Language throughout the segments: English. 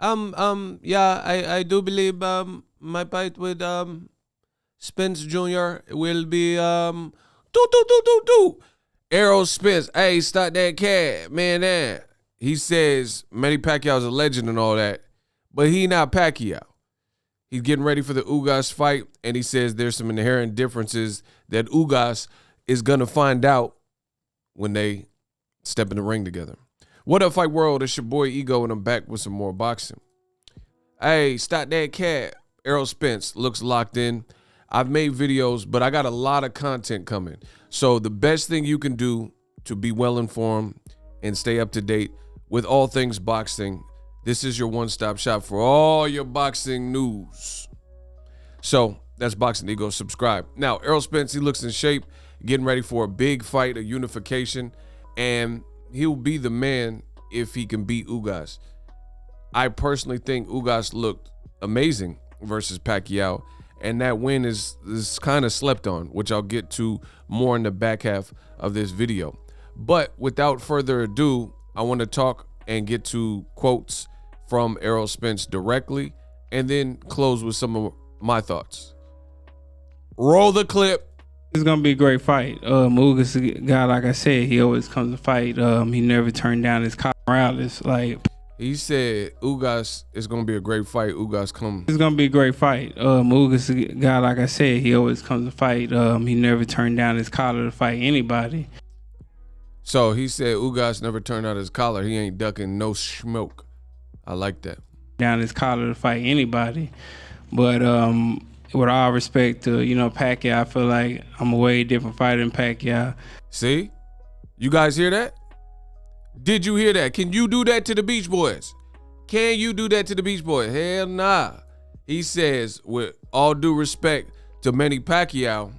Yeah, I do believe my fight with Spence Jr. will be do. Errol Spence, hey, stop that cat, man. That he says Manny Pacquiao is a legend and all that, but he not Pacquiao. He's getting ready for the Ugas fight, and he says there's some inherent differences that Ugas is gonna find out when they step in the ring together. What up, Fight World? It's your boy Ego, and I'm back with some more boxing. Hey, stop that cat. Errol Spence looks locked in. I've made videos, but I got a lot of content coming. So the best thing you can do to be well informed and stay up to date with all things boxing, this is your one-stop shop for all your boxing news. So that's Boxingego. Subscribe. Now, Errol Spence, he looks in shape, getting ready for a big fight, a unification, and he'll be the man if he can beat Ugas. I personally think Ugas looked amazing versus Pacquiao, and that win is kind of slept on, which I'll get to more in the back half of this video. But without further ado, I want to talk and get to quotes from Errol Spence directly, and then close with some of my thoughts. Roll the clip. It's gonna be a great fight. Ugas, a guy, like I said, he always comes to fight. He never turned down his Morales. Like he said, Ugas is gonna be a great fight. Ugas come. It's gonna be a great fight. Ugas, a guy, like I said, he always comes to fight. He never turned down his collar to fight anybody. So he said Ugas never turned out his collar. He ain't ducking no smoke. I like that. Down his collar to fight anybody, but with all respect to, Pacquiao, I feel like I'm a way different fighter than Pacquiao. See? You guys hear that? Did you hear that? Can you do that to the Beach Boys? Can you do that to the Beach Boys? Hell nah. He says, with all due respect to Manny Pacquiao,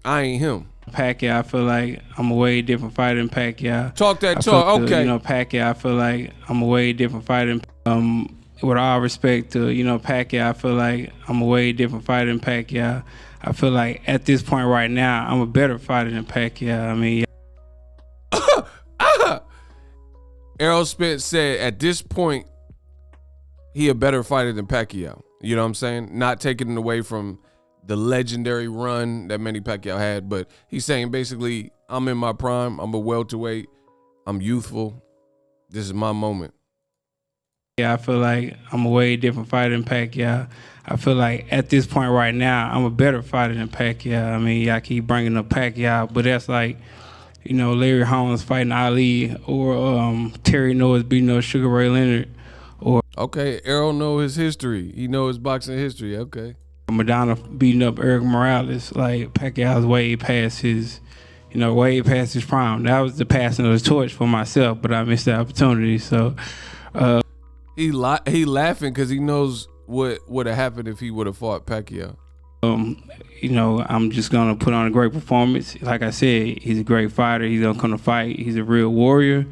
I ain't him. Pacquiao, I feel like I'm a way different fighter than Pacquiao. Talk that talk, okay. Pacquiao, I feel like I'm a way different fighter than with all respect to, Pacquiao, I feel like I'm a way different fighter than Pacquiao. I feel like at this point right now, I'm a better fighter than Pacquiao. I mean, Errol Spence said at this point, he a better fighter than Pacquiao. You know what I'm saying? Not taking it away from the legendary run that Manny Pacquiao had, but he's saying basically, I'm in my prime. I'm a welterweight. I'm youthful. This is my moment. Yeah, I feel like I'm a way different fighter than Pacquiao. I feel like at this point right now, I'm a better fighter than Pacquiao. I mean, I keep bringing up Pacquiao, but that's like, Larry Holmes fighting Ali, or Terry Norris beating up Sugar Ray Leonard, or okay, Errol know his history. He know his boxing history. Okay, Madonna beating up Eric Morales. Like Pacquiao's way past his, way past his prime. That was the passing of the torch for myself, but I missed the opportunity. So. He laughing because he knows what would have happened if he would have fought Pacquiao. I'm just gonna put on a great performance. Like I said, he's a great fighter. He's gonna come to fight. He's a real warrior.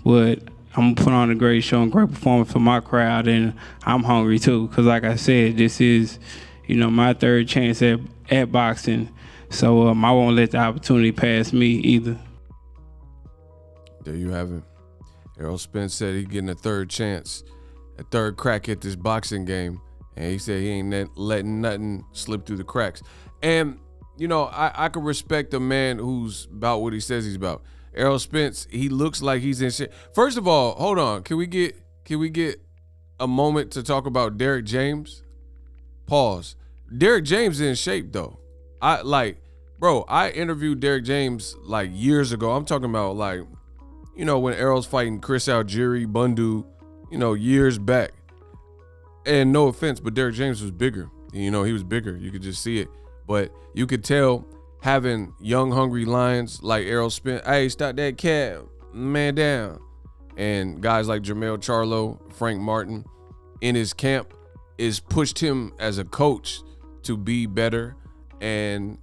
But I'm gonna put on a great show and great performance for my crowd, and I'm hungry too. Cause like I said, this is, my third chance at boxing. So I won't let the opportunity pass me either. There you have it. Errol Spence said he's getting a third chance. A third crack at this boxing game, and he said he ain't letting nothing slip through the cracks. And I can respect a man who's about what he says he's about. Errol Spence, he looks like he's in shape. First of all, hold on, can we get a moment to talk about Derrick James? Pause. Derrick James is in shape though. I interviewed Derrick James like years ago. I'm talking about like, when Errol's fighting Chris Algieri, Bundu. Years back. And no offense, but Derrick James was bigger. He was bigger. You could just see it. But you could tell having young, hungry lions like Errol Spence, hey, stop that cat, man down. And guys like Jermell Charlo, Frank Martin in his camp is pushed him as a coach to be better. And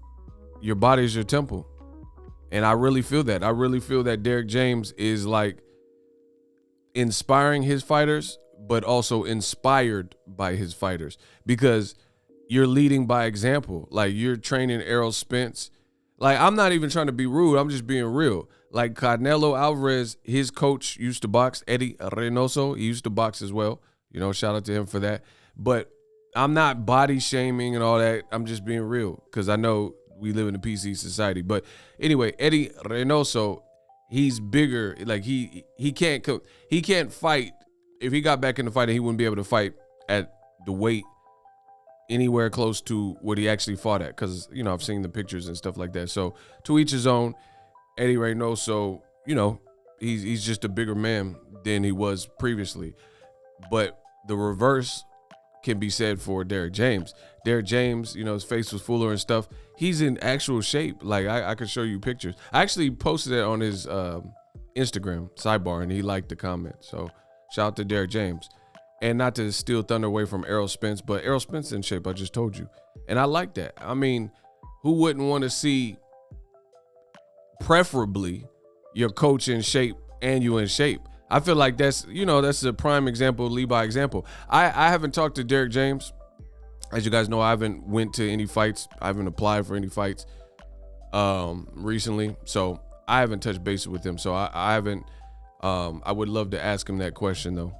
your body is your temple. And I really feel that. I really feel that Derrick James is like inspiring his fighters, but also inspired by his fighters, because you're leading by example. Like, you're training Errol Spence. Like, I'm not even trying to be rude. I'm just being real. Like, Canelo Alvarez, his coach used to box. Eddie Reynoso, he used to box as well. Shout out to him for that. But I'm not body shaming and all that. I'm just being real because I know we live in a PC society. But anyway, Eddie Reynoso, he's bigger. Like he can't fight. If he got back in the fight, he wouldn't be able to fight at the weight anywhere close to what he actually fought at. Because I've seen the pictures and stuff like that. So to each his own. Eddie Reynoso, he's just a bigger man than he was previously. But the reverse can be said for Derrick James. Derrick James, his face was fuller and stuff. He's in actual shape. Like I could show you pictures. I actually posted it on his Instagram sidebar, and he liked the comment. So shout out to Derrick James. And not to steal thunder away from Errol Spence, but Errol Spence in shape, I just told you. And I like that. I mean, who wouldn't want to see preferably your coach in shape and you in shape? I feel like that's a prime example, lead by example. I haven't talked to Derrick James. As you guys know, I haven't went to any fights. I haven't applied for any fights recently. So I haven't touched base with him. So I haven't I would love to ask him that question though,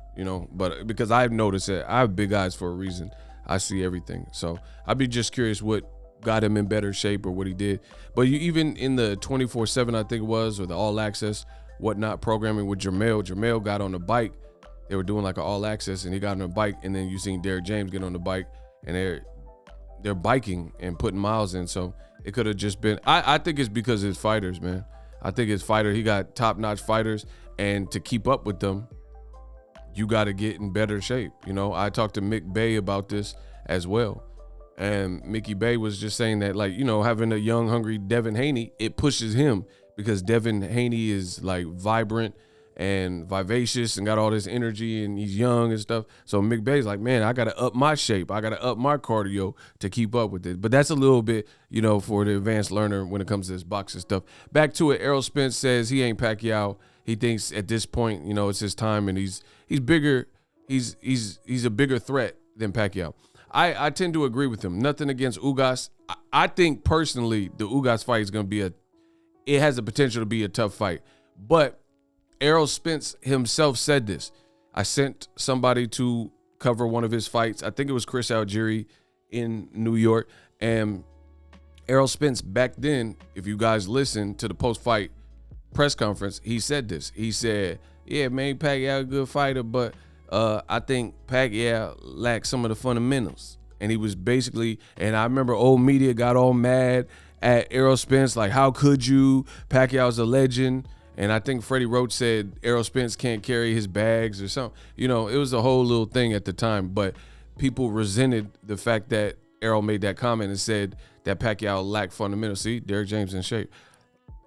but because I've noticed that I have big eyes for a reason. I see everything. So I'd be just curious what got him in better shape or what he did. But you even in the 24/7, I think it was, or the all access whatnot programming with Jermell got on the bike. They were doing like an all access and he got on the bike, and then you seen Derrick James get on the bike and they're biking and putting miles in. So it could have just been, I think it's because his fighters, man. I think his fighter, he got top-notch fighters, and to keep up with them, you got to get in better shape. I talked to Mick Bay about this as well. And Mickey Bay was just saying that, like, having a young, hungry Devin Haney, it pushes him because Devin Haney is like vibrant and vivacious and got all this energy and he's young and stuff. So Mick Bay's like, man, I got to up my shape. I got to up my cardio to keep up with it. But that's a little bit, for the advanced learner when it comes to this boxing stuff. Back to it. Errol Spence says he ain't Pacquiao. He thinks at this point, it's his time, and he's bigger. He's a bigger threat than Pacquiao. I tend to agree with him. Nothing against Ugas. I think personally the Ugas fight is going to be it has the potential to be a tough fight. But Errol Spence himself said this. I sent somebody to cover one of his fights. I think it was Chris Algieri in New York. And Errol Spence back then, if you guys listen to the post-fight press conference, he said this. He said, yeah, Manny Pacquiao a good fighter, but I think Pacquiao lacks some of the fundamentals. And he was basically, and I remember old media got all mad at Errol Spence, like, how could you? Pacquiao's a legend. And I think Freddie Roach said Errol Spence can't carry his bags or something. It was a whole little thing at the time. But people resented the fact that Errol made that comment and said that Pacquiao lacked fundamentals. See, Derrick James in shape.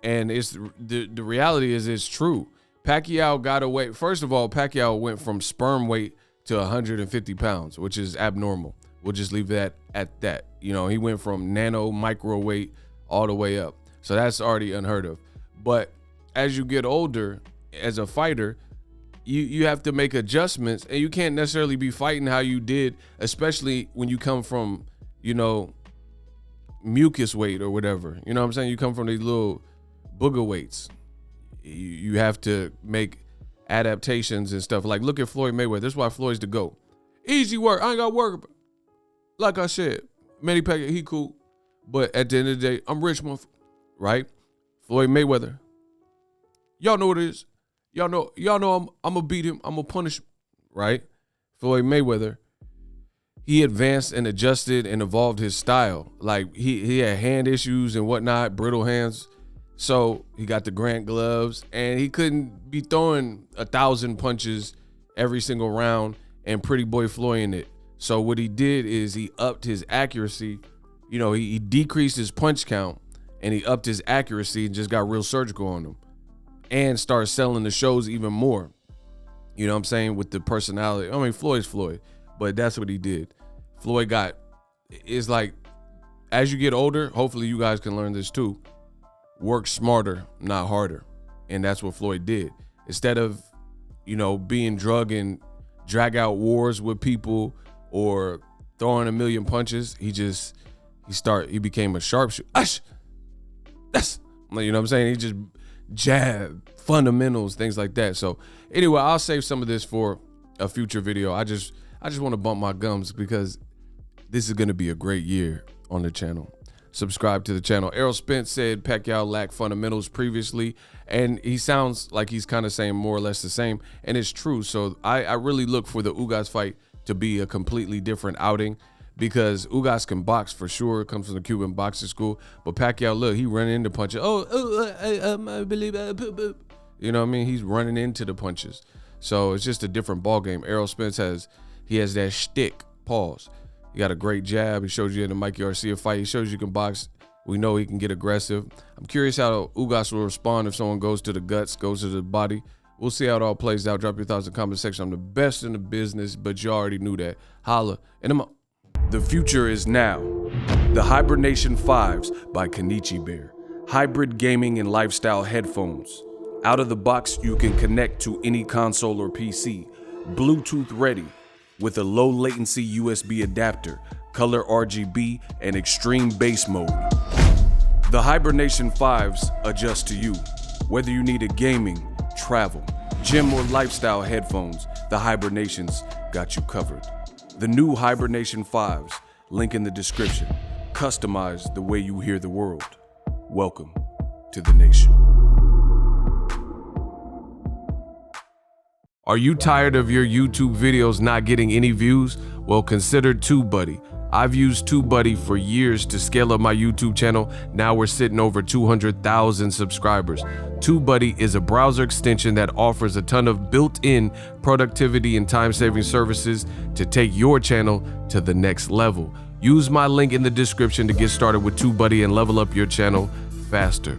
And it's the reality is it's true. Pacquiao got away. First of all, Pacquiao went from sperm weight to 150 pounds, which is abnormal. We'll just leave that at that. He went from nano micro weight all the way up. So that's already unheard of. But as you get older as a fighter, you have to make adjustments, and you can't necessarily be fighting how you did, especially when you come from, mucus weight or whatever. You know what I'm saying? You come from these little booger weights. You have to make adaptations and stuff. Like, look at Floyd Mayweather. That's why Floyd's the GOAT. Easy work. I ain't got to work. Like I said, Manny Pacquiao, he cool. But at the end of the day, I'm rich, right? Floyd Mayweather. Y'all know what it is. Y'all know I'm going to beat him. I'm going to punish him, right? Floyd Mayweather, he advanced and adjusted and evolved his style. Like, he had hand issues and whatnot, brittle hands. So he got the Grant gloves, and he couldn't be throwing 1,000 punches every single round and Pretty Boy Floyd in it. So what he did is he upped his accuracy. He decreased his punch count, and he upped his accuracy and just got real surgical on him and started selling the shows even more. You know what I'm saying? With the personality. I mean, Floyd's Floyd, but that's what he did. Floyd it's like, as you get older, hopefully you guys can learn this too. Work smarter, not harder. And that's what Floyd did. Instead of, being drug and drag out wars with people or throwing a million punches, he became a sharpshooter. That's, you know what I'm saying? He just jab, fundamentals, things like that. So anyway, I'll save some of this for a future video. I just want to bump my gums because this is gonna be a great year on the channel. Subscribe to the channel. Errol Spence said Pacquiao lacked fundamentals previously, and he sounds like he's kind of saying more or less the same, and it's true. So I really look for the Ugas fight to be a completely different outing, because Ugas can box for sure, comes from the Cuban boxing school, but Pacquiao, look, he running into punches. I believe, you know what I mean? He's running into the punches. So it's just a different ball game. Errol Spence has that shtick, pause. He got a great jab. He shows you in the Mike Garcia fight. He shows you can box. We know he can get aggressive. I'm curious how Ugas will respond if someone goes to the guts, goes to the body. We'll see how it all plays out. Drop your thoughts in the comment section. I'm the best in the business, but you already knew that. Holla. And the future is now. The Hibernation 5s by Kenichi Bear. Hybrid gaming and lifestyle headphones. Out of the box, you can connect to any console or PC. Bluetooth ready, with a low latency USB adapter, color RGB, and extreme bass mode. The Hibernation 5s adjust to you. Whether you need a gaming, travel, gym, or lifestyle headphones, the Hibernations got you covered. The new Hibernation 5s, link in the description. Customize the way you hear the world. Welcome to the nation. Are you tired of your YouTube videos not getting any views? Well, consider TubeBuddy. I've used TubeBuddy for years to scale up my YouTube channel. Now we're sitting over 200,000 subscribers. TubeBuddy is a browser extension that offers a ton of built-in productivity and time-saving services to take your channel to the next level. Use my link in the description to get started with TubeBuddy and level up your channel faster.